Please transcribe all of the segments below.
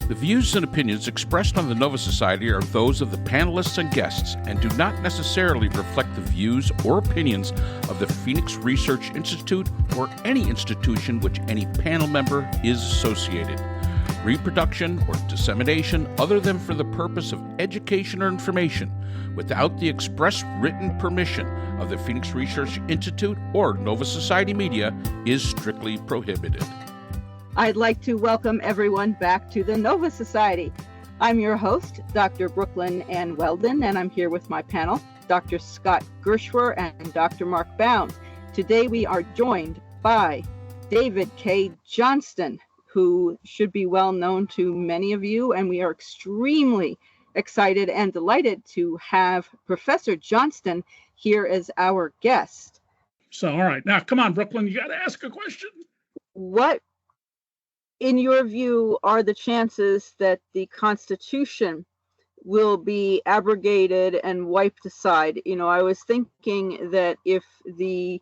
The views and opinions expressed on the Nova Society are those of the panelists and guests and do not necessarily reflect the views or opinions of the Phoenix Research Institute or any institution which any panel member is associated. Reproduction or dissemination other than for the purpose of education or information without the express written permission of the Phoenix Research Institute or Nova Society Media is strictly prohibited. I'd like to welcome everyone back to the Nova Society. I'm your host, Dr. Brooklyn Ann Weldon, and I'm here with my panel, Dr. Scott Gershwer and Dr. Mark Bound. Today we are joined by David Cay Johnston, who should be well known to many of you, and we are extremely excited and delighted to have Professor Johnston here as our guest. So, all right, now come on, Brooklyn, you got to ask a question. What, in your view, are the chances that the Constitution will be abrogated and wiped aside? You know, I was thinking that if the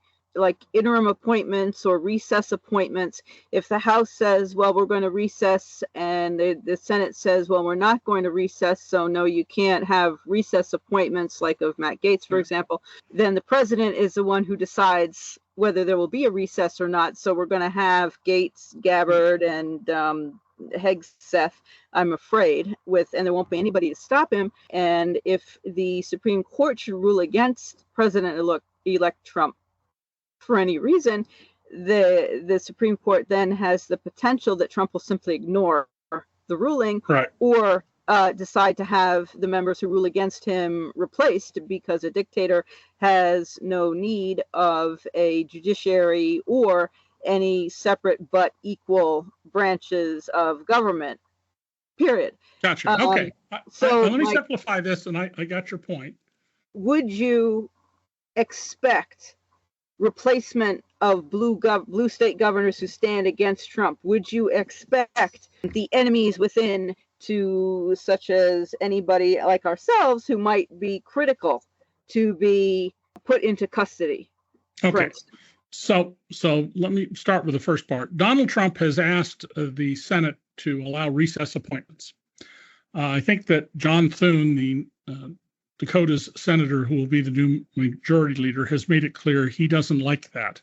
interim appointments or recess appointments, if the House says, well, we're going to recess, and the Senate says, well, we're not going to recess, so no, you can't have recess appointments like of Matt Gaetz, for example, then the president is the one who decides whether there will be a recess or not. So we're going to have Gaetz, Gabbard, and Hegseth, I'm afraid, and there won't be anybody to stop him. And if the Supreme Court should rule against President-elect Trump for any reason, the Supreme Court then has the potential that Trump will simply ignore the ruling, right, or decide to have the members who rule against him replaced, because a dictator has no need of a judiciary or any separate but equal branches of government, period. Gotcha. Okay. So let me simplify this, and I got your point. Would you expect replacement of blue state governors who stand against Trump? Would you expect the enemies within, to such as anybody like ourselves who might be critical, to be put into custody? Okay. So let me start with the first part. Donald Trump has asked the Senate to allow recess appointments. I think that John Thune, the Dakota's senator who will be the new majority leader, has made it clear he doesn't like that.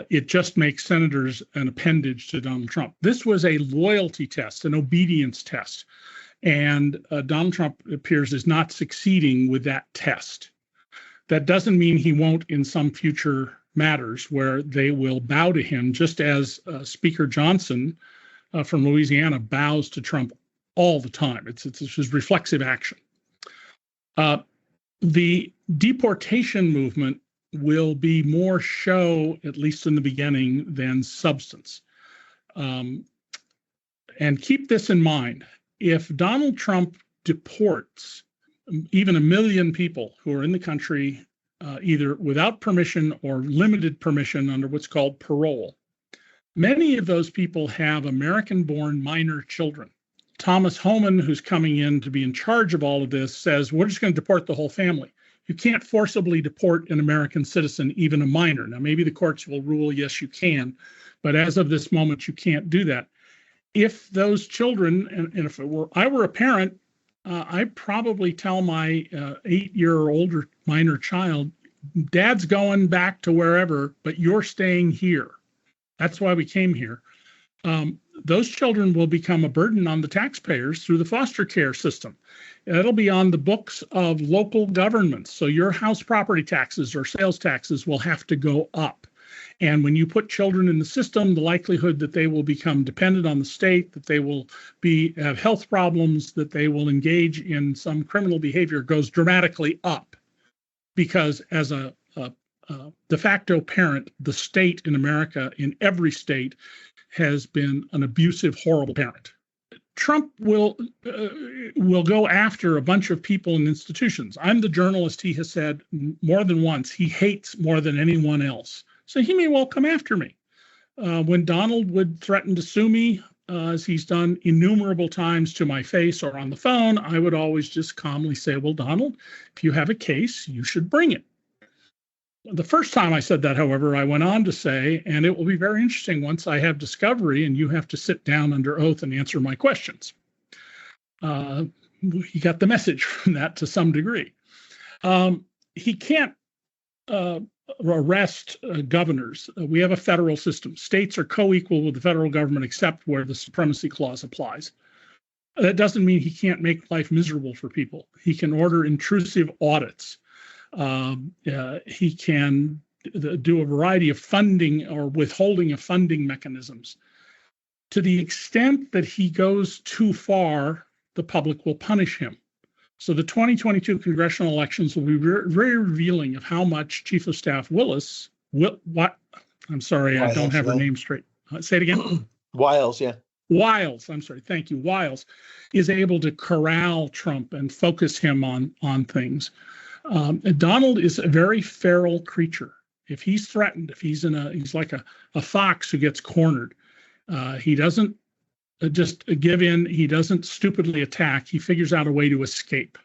It just makes senators an appendage to Donald Trump. This was a loyalty test, an obedience test, and Donald Trump appears is not succeeding with that test. That doesn't mean he won't in some future matters where they will bow to him, just as Speaker Johnson from Louisiana bows to Trump all the time. It's his reflexive action. The deportation movement will be more show, at least in the beginning, than substance. And keep this in mind. If Donald Trump deports even 1 million people who are in the country, either without permission or limited permission under what's called parole, many of those people have American-born minor children. Thomas Homan, who's coming in to be in charge of all of this, says, we're just going to deport the whole family. You can't forcibly deport an American citizen, even a minor. Now, maybe the courts will rule, yes, you can, but as of this moment, you can't do that. If those children, and if I were a parent, I'd probably tell my 8-year or older minor child, Dad's going back to wherever, but you're staying here. That's why we came here. Those children will become a burden on the taxpayers through the foster care system. It'll be on the books of local governments. So your house property taxes or sales taxes will have to go up. And when you put children in the system, the likelihood that they will become dependent on the state, that they will have health problems, that they will engage in some criminal behavior goes dramatically up. Because as a de facto parent, the state in America, in every state, has been an abusive, horrible parent. Trump will go after a bunch of people and institutions. I'm the journalist, he has said more than once, he hates more than anyone else. So he may well come after me. When Donald would threaten to sue me, as he's done innumerable times to my face or on the phone, I would always just calmly say, well, Donald, if you have a case, you should bring it. The first time I said that, however, I went on to say, and it will be very interesting once I have discovery and you have to sit down under oath and answer my questions. He got the message from that to some degree. He can't arrest governors. We have a federal system. States are co-equal with the federal government except where the supremacy clause applies. That doesn't mean he can't make life miserable for people. He can order intrusive audits. He can do a variety of funding or withholding of funding mechanisms. To the extent that he goes too far, the public will punish him. So the 2022 congressional elections will be very revealing of how much Chief of Staff Wiles, I'm sorry, Wiles, I don't have her name straight. Say it again. Wiles, yeah. Wiles, I'm sorry, thank you. Wiles is able to corral Trump and focus him on things. Donald is a very feral creature. If he's threatened, if he's he's like a fox who gets cornered. He doesn't just give in. He doesn't stupidly attack. He figures out a way to escape.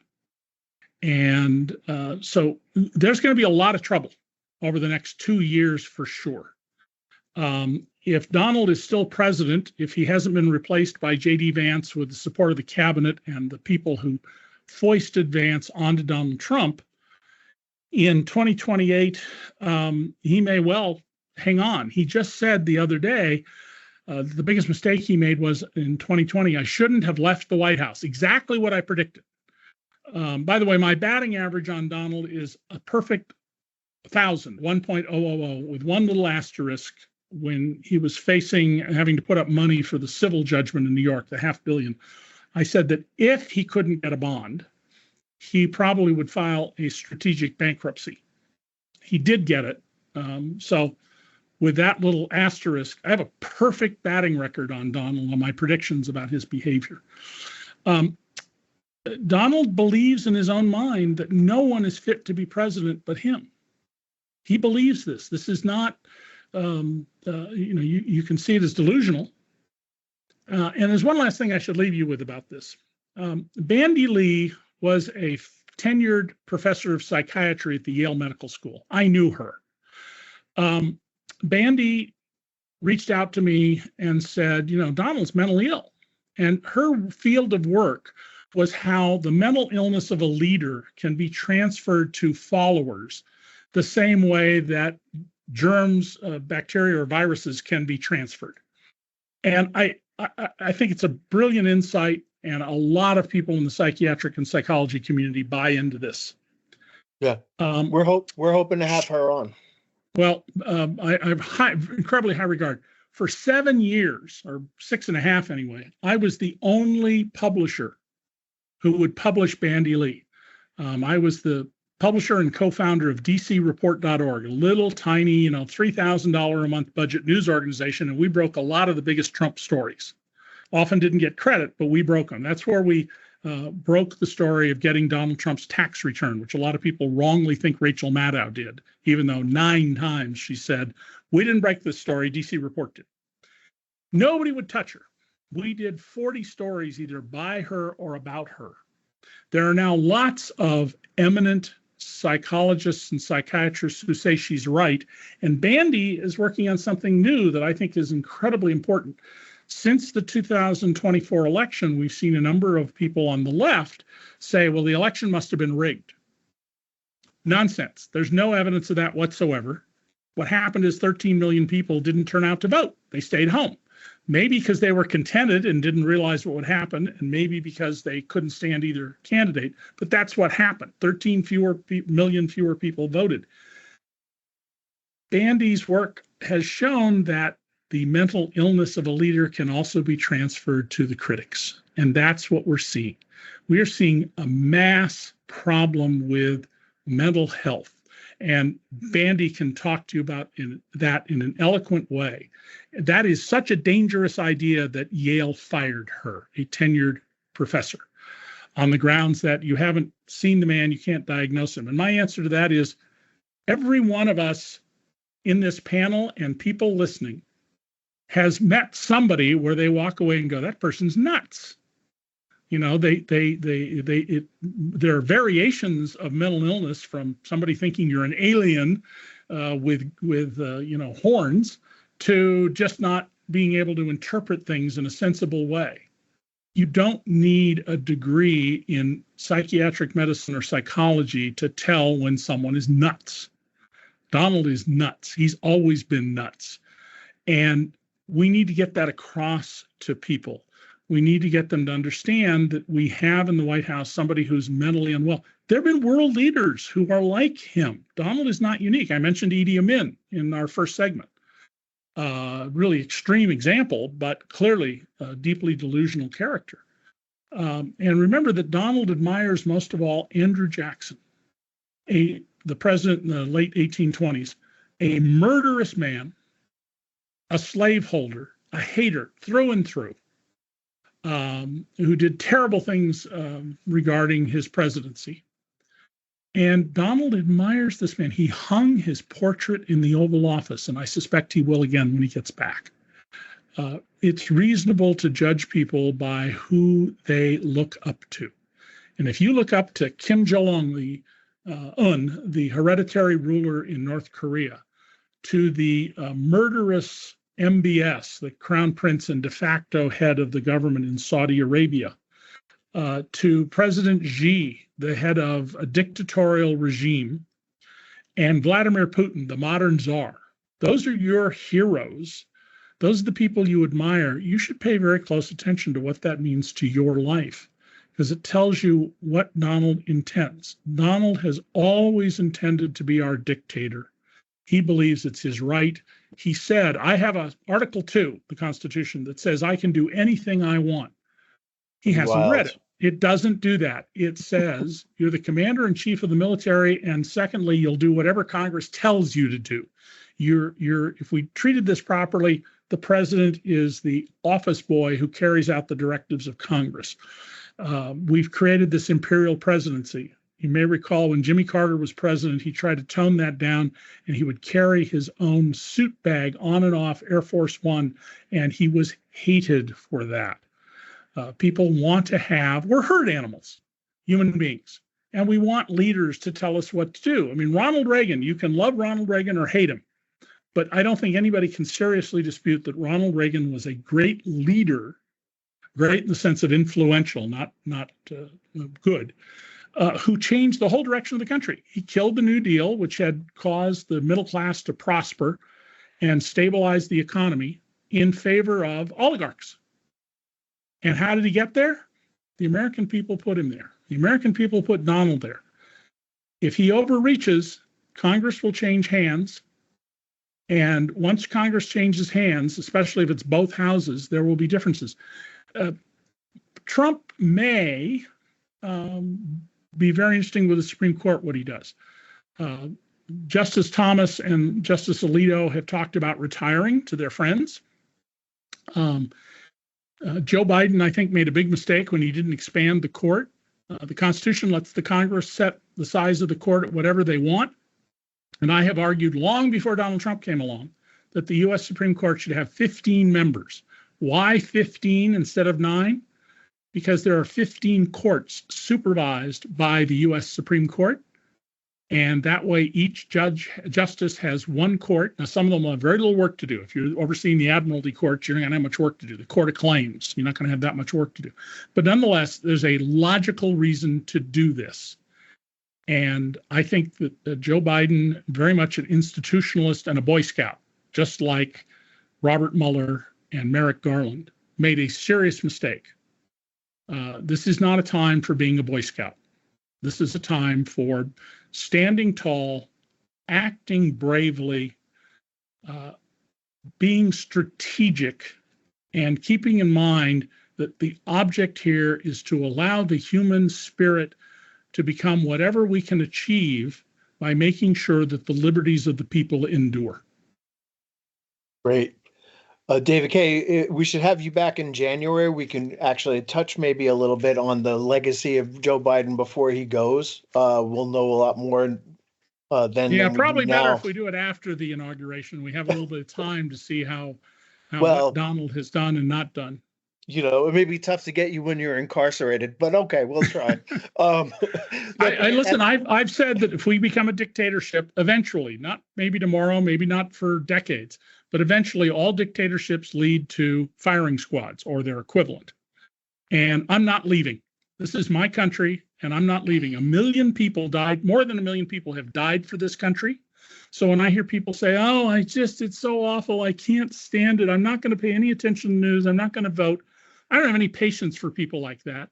And so there's going to be a lot of trouble over the next 2 years for sure. If Donald is still president, if he hasn't been replaced by J.D. Vance with the support of the cabinet and the people who foisted Vance onto Donald Trump, in 2028, he may well hang on. He just said the other day, the biggest mistake he made was in 2020, I shouldn't have left the White House. Exactly what I predicted. By the way, my batting average on Donald is a perfect 1,000, 1.000, with one little asterisk when he was having to put up money for the civil judgment in New York, the $500 million. I said that if he couldn't get a bond, he probably would file a strategic bankruptcy. He did get it. So with that little asterisk, I have a perfect batting record on Donald on my predictions about his behavior. Donald believes in his own mind that no one is fit to be president but him. He believes this. This is not, you can see it as delusional. And there's one last thing I should leave you with about this. Bandy Lee was a tenured professor of psychiatry at the Yale Medical School. I knew her. Bandy reached out to me and said, Donald's mentally ill. And her field of work was how the mental illness of a leader can be transferred to followers the same way that germs, bacteria, or viruses can be transferred. And I think it's a brilliant insight, and a lot of people in the psychiatric and psychology community buy into this. Yeah, we're hoping to have her on. Well, I have incredibly high regard. For 7 years, or 6.5 anyway, I was the only publisher who would publish Bandy Lee. I was the publisher and co-founder of DCReport.org, a little tiny, $3,000 a month budget news organization, and we broke a lot of the biggest Trump stories. Often didn't get credit, but we broke them. That's where we broke the story of getting Donald Trump's tax return, which a lot of people wrongly think Rachel Maddow did, even though 9 times she said, we didn't break this story, DC Report did. Nobody would touch her. We did 40 stories either by her or about her. There are now lots of eminent psychologists and psychiatrists who say she's right, and Bandy is working on something new that I think is incredibly important. Since the 2024 election, we've seen a number of people on the left say, well, the election must have been rigged. Nonsense. There's no evidence of that whatsoever. What happened is 13 million people didn't turn out to vote. They stayed home. Maybe because they were contented and didn't realize what would happen, and maybe because they couldn't stand either candidate. But that's what happened. 13 million fewer people voted. Bandy's work has shown that the mental illness of a leader can also be transferred to the critics. And that's what we're seeing. We are seeing a mass problem with mental health. And Bandy can talk to you about that in an eloquent way. That is such a dangerous idea that Yale fired her, a tenured professor, on the grounds that you haven't seen the man, you can't diagnose him. And my answer to that is every one of us in this panel and people listening has met somebody where they walk away and go, that person's nuts. There are variations of mental illness, from somebody thinking you're an alien with horns to just not being able to interpret things in a sensible way. You don't need a degree in psychiatric medicine or psychology to tell when someone is nuts. Donald is nuts. He's always been nuts. And we need to get that across to people. We need to get them to understand that we have in the White House somebody who's mentally unwell. There have been world leaders who are like him. Donald is not unique. I mentioned Idi Amin in our first segment. Really extreme example, but clearly a deeply delusional character. And remember that Donald admires most of all Andrew Jackson, the president in the late 1820s, a murderous man, a slaveholder, a hater through and through, who did terrible things regarding his presidency. And Donald admires this man. He hung his portrait in the Oval Office, and I suspect he will again when he gets back. It's reasonable to judge people by who they look up to. And if you look up to Kim Jong-un, the hereditary ruler in North Korea, to the murderous MBS, the crown prince and de facto head of the government in Saudi Arabia, to President Xi, the head of a dictatorial regime, and Vladimir Putin, the modern czar. Those are your heroes. Those are the people you admire. You should pay very close attention to what that means to your life, because it tells you what Donald intends. Donald has always intended to be our dictator. He believes it's his right. He said, I have an Article 2, the Constitution, that says I can do anything I want. He hasn't read it. It doesn't do that. It says you're the commander in chief of the military, and secondly, you'll do whatever Congress tells you to do. If we treated this properly, the president is the office boy who carries out the directives of Congress. We've created this imperial presidency. You may recall when Jimmy Carter was president, he tried to tone that down, and he would carry his own suit bag on and off Air Force One, and he was hated for that. People want to we're herd animals, human beings, and we want leaders to tell us what to do. I mean, Ronald Reagan, you can love Ronald Reagan or hate him, but I don't think anybody can seriously dispute that Ronald Reagan was a great leader, great in the sense of influential, not good, who changed the whole direction of the country. He killed the New Deal, which had caused the middle class to prosper and stabilize the economy in favor of oligarchs. And how did he get there? The American people put him there. The American people put Donald there. If he overreaches, Congress will change hands. And once Congress changes hands, especially if it's both houses, there will be differences. Trump may be very interesting with the Supreme Court, what he does. Justice Thomas and Justice Alito have talked about retiring to their friends. Joe Biden, I think, made a big mistake when he didn't expand the court. The Constitution lets the Congress set the size of the court at whatever they want. And I have argued long before Donald Trump came along that the U.S. Supreme Court should have 15 members. Why 15 instead of 9? Because there are 15 courts supervised by the U.S. Supreme Court. And that way, each justice has one court. Now, some of them will have very little work to do. If you're overseeing the Admiralty Court, you're not going to have much work to do. The Court of Claims, you're not going to have that much work to do. But nonetheless, there's a logical reason to do this. And I think that Joe Biden, very much an institutionalist and a Boy Scout, just like Robert Mueller and Merrick Garland, made a serious mistake. This is not a time for being a Boy Scout. This is a time for standing tall, acting bravely, being strategic, and keeping in mind that the object here is to allow the human spirit to become whatever we can achieve by making sure that the liberties of the people endure. Great. David Cay, we should have you back in January. We can actually touch maybe a little bit on the legacy of Joe Biden before he goes. We'll know a lot more then. Yeah, probably better if we do it after the inauguration. We have a little bit of time to see how what Donald has done and not done. it may be tough to get you when you're incarcerated, but okay, we'll try. Listen, I've said that if we become a dictatorship, eventually, not maybe tomorrow, maybe not for decades, but eventually all dictatorships lead to firing squads or their equivalent. And I'm not leaving. This is my country, and I'm not leaving. 1 million people died. More than 1 million people have died for this country. So when I hear people say, oh, it's so awful, I can't stand it, I'm not going to pay any attention to the news, I'm not going to vote. I don't have any patience for people like that.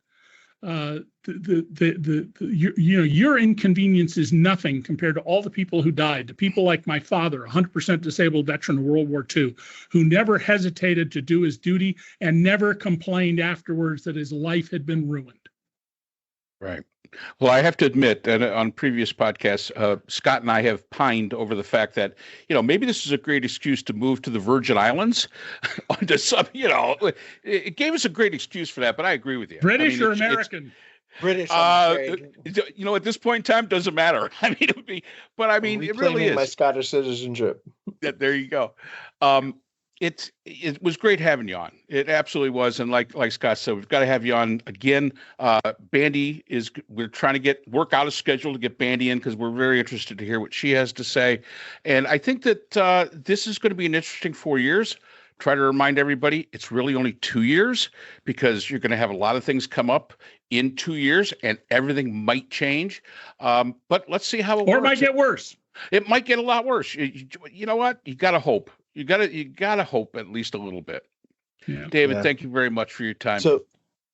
Your inconvenience is nothing compared to all the people who died. The people like my father, 100% disabled veteran of World War II, who never hesitated to do his duty and never complained afterwards that his life had been ruined. Right. Well, I have to admit that on previous podcasts, Scott and I have pined over the fact that, maybe this is a great excuse to move to the Virgin Islands. It gave us a great excuse for that, but I agree with you. British or American? British. At this point in time, doesn't matter. It really is. My Scottish citizenship. There you go. It was great having you on. It absolutely was. And like Scott said, we've got to have you on again. Bandy we're trying to work out a schedule to get Bandy in because we're very interested to hear what she has to say. And I think that this is going to be an interesting 4 years. Try to remind everybody it's really only 2 years because you're going to have a lot of things come up in 2 years and everything might change. But let's see how it works. Or it might get worse. It might get a lot worse. You know what? You got to hope. You gotta hope at least a little bit. Yeah. David, thank you very much for your time. So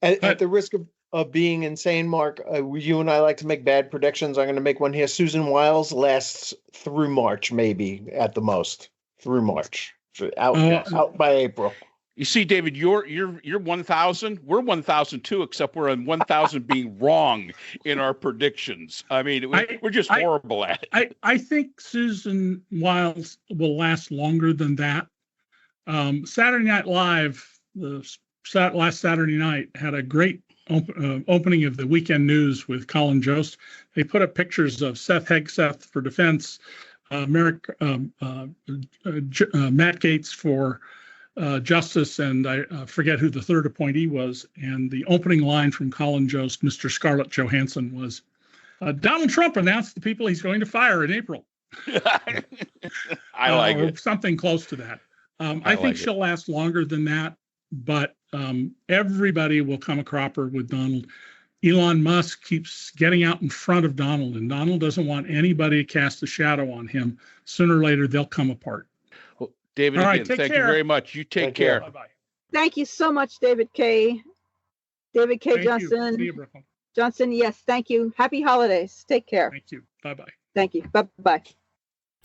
at the risk of being insane, Mark, you and I like to make bad predictions. I'm going to make one here. Susan Wiles lasts through March, maybe at the most. Through March. Out by April. You see, David, you're 1,000. We're 1,000 too, except we're on 1,000 being wrong in our predictions. We're just horrible at it. I think Susan Wiles will last longer than that. Saturday Night Live, last Saturday night, had a great opening of the Weekend News with Colin Jost. They put up pictures of Seth Hegseth for defense, Matt Gaetz for Justice, and I forget who the third appointee was. And the opening line from Colin Jost, Mr. Scarlett Johansson, was, Donald Trump announced the people he's going to fire in April. I like it. Something close to that. I think she'll last longer than that, but everybody will come a cropper with Donald. Elon Musk keeps getting out in front of Donald, and Donald doesn't want anybody to cast a shadow on him. Sooner or later, they'll come apart. David, again, thank you very much. You take care. Bye-bye. Thank you so much, David Cay. David Cay Johnston. See you, Brooklyn. Johnston, yes, thank you. Happy holidays. Take care. Thank you. Bye-bye. Thank you. Bye-bye.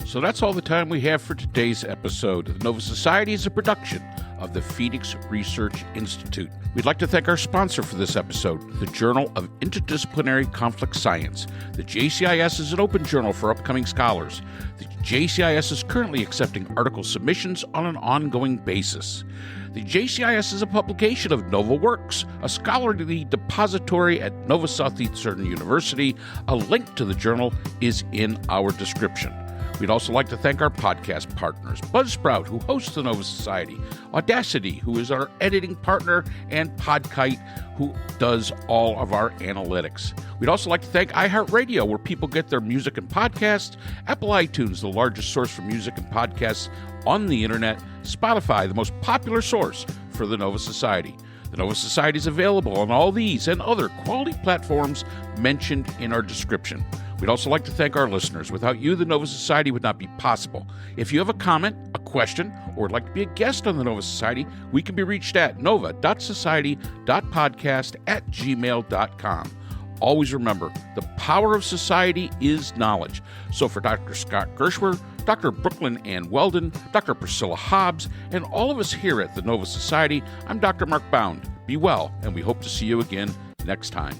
So that's all the time we have for today's episode. The Nova Society is a production of the Phoenix Research Institute. We'd like to thank our sponsor for this episode, the Journal of Interdisciplinary Conflict Science. The JCIS is an open journal for upcoming scholars. The JCIS is currently accepting article submissions on an ongoing basis. The JCIS is a publication of Nova Works, a scholarly depository at Nova Southeastern University. A link to the journal is in our description. We'd also like to thank our podcast partners, Buzzsprout, who hosts the Nova Society, Audacity, who is our editing partner, and Podkite, who does all of our analytics. We'd also like to thank iHeart Radio, where people get their music and podcasts, Apple iTunes, the largest source for music and podcasts on the internet, Spotify, the most popular source for the Nova Society. The Nova Society is available on all these and other quality platforms mentioned in our description. We'd also like to thank our listeners. Without you, the Nova Society would not be possible. If you have a comment, a question, or would like to be a guest on the Nova Society, we can be reached at nova.society.podcast@gmail.com. Always remember, the power of society is knowledge. So for Dr. Scott Gershwer, Dr. Brooklyn Ann Weldon, Dr. Priscilla Hobbs, and all of us here at the Nova Society, I'm Dr. Mark Bound. Be well, and we hope to see you again next time.